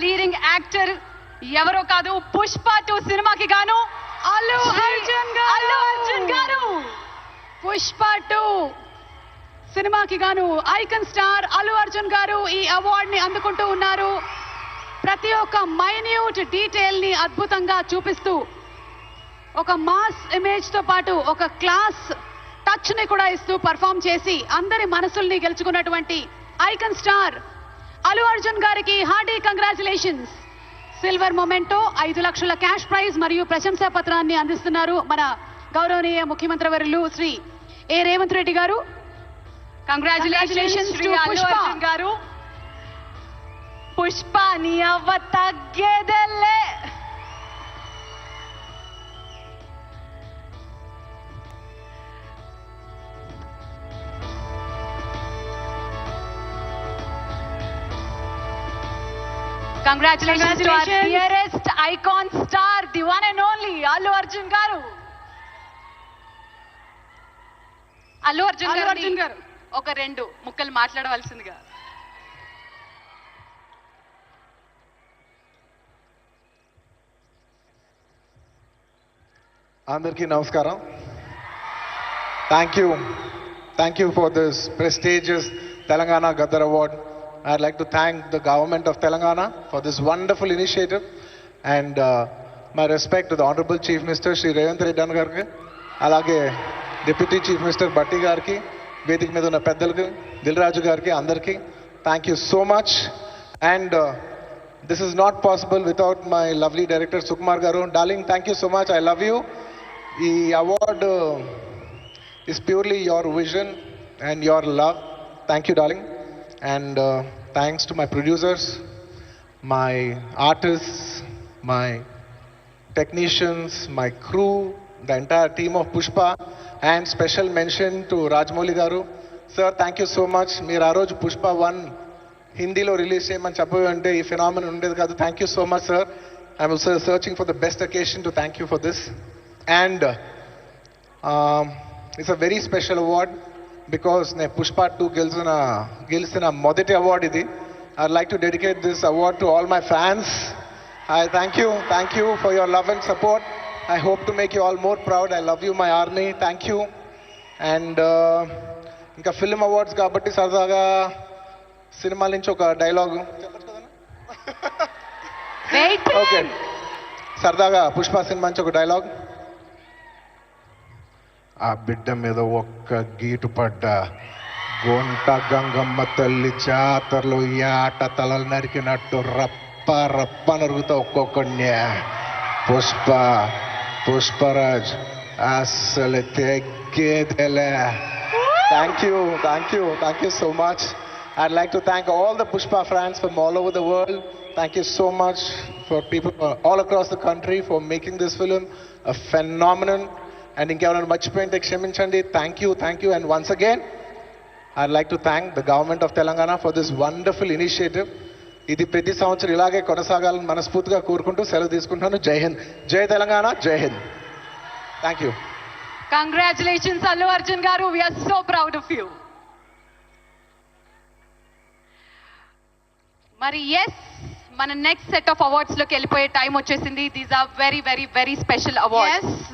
Leading actor ఎవరో కాదు, పుష్ప 2 సినిమాకి గాను అల్లు అర్జున్ గారు. పుష్ప 2 సినిమాకి గాను ఐకాన్ స్టార్ అల్లు అర్జున్ గారు ఈ అవార్డ్ ని అందుకుంటూ ఉన్నారు. ప్రతి ఒక్క మైన్యూట్ డీటెయిల్ ని అద్భుతంగా చూపిస్తూ ఒక మాస్ ఇమేజ్ తో పాటు ఒక క్లాస్ టచ్ ని కూడా ఇస్తూ పర్ఫామ్ చేసి అందరి మనసుల్ని గెలుచుకున్నటువంటి ఐకాన్ స్టార్ అల్లు అర్జున్ గారికి హార్డీ కంగ్రాచులేషన్స్. సిల్వర్ మొమెంటో 5 లక్షల క్యాష్ ప్రైజ్ మరియు ప్రశంసా పత్రాన్ని అందిస్తున్నారు మన గౌరవనీయ ముఖ్యమంత్రి వర్యులు శ్రీ ఏ రేవంత్ రెడ్డి గారు. కంగ్రాచులేషన్స్ టు పుష్ప గారు. పుష్ప నీ అవ్వ తగ్గేదెల్లే. Congratulations to our dearest icon star, the one and only Allu Arjun garu. Allu Arjun garu ఒక 2 ముక్కలు మాట్లాడవలసిందిగా. అందరికీ నమస్కారం. Thank you for this prestigious Telangana Gaddar Award. I'd like to thank the government of Telangana for this wonderful initiative, and my respect to the Honorable Chief Minister Shri Revanth Reddy Gariki, alage Deputy Chief Minister Batti Gariki, Vedik మీద ఉన్న పెద్దలకు, దిల్ రాజు గారికి, అందరికీ thank you so much. And this is not possible without my lovely director Sukumar garu. Darling, thank you so much. I love you. The award is purely your vision and your love. Thank you, darling. And thanks to my producers, my artists, my technicians, my crew, the entire team of Pushpa, and special mention to Rajamouli garu. Sir, thank you so much. Meer aa roju Pushpa 1 Hindilo release cheyamani cheppavante ee phenomenon undedi kaadu. Thank you so much, sir. I'm also searching for the best occasion to thank you for this. And it's a very special award because ne Pushpa 2 గెలిచిన మొదటి award ఇది. I'd like to dedicate this award to all my fans. I thank you for your love and support. I hope to make you all more proud. I love you, my army. Thank you. And ఇంకా film awards కాబట్టి సరదాగా సినిమాల నుంచి ఒక dialogue okay, సరదాగా Pushpa cinema నుంచి ఒక dialogue. ఆ బిడ్డ మీద ఒక్క గీటు పడ్డ గొంట గంగమ్మ తల్లి జాతరలో ఈ ఆట తలలు నరికినట్టు రప్ప రప్ప నరుగుతా ఒక్కొక్కడిని. పుష్పరాజ్ అసలు తెగ్గేదేలే. Thank you so much. I'd like to thank all the Pushpa fans from all over the world. Thank you so much for people all across the country for making this film a phenomenon. And ఇంకెవరైనా మర్చిపోయింటే క్షమించండి. Thank you. And once again, I'd like to thank the government of Telangana for this wonderful initiative. ఇది ప్రతి సంవత్సరం ఇలాగే కొనసాగాలని మనస్ఫూర్తిగా కోరుకుంటూ సెలవు తీసుకుంటున్నాను. జై హింద్, జై తెలంగాణ, జై Hind. Thank you. Congratulations Allu Arjun గారు. We are so proud of you. మరి ఎస్, మన నెక్స్ట్ సెట్ ఆఫ్ అవార్డ్స్ లోకి వెళ్ళిపోయే టైం వచ్చేసింది. These are very very very special awards.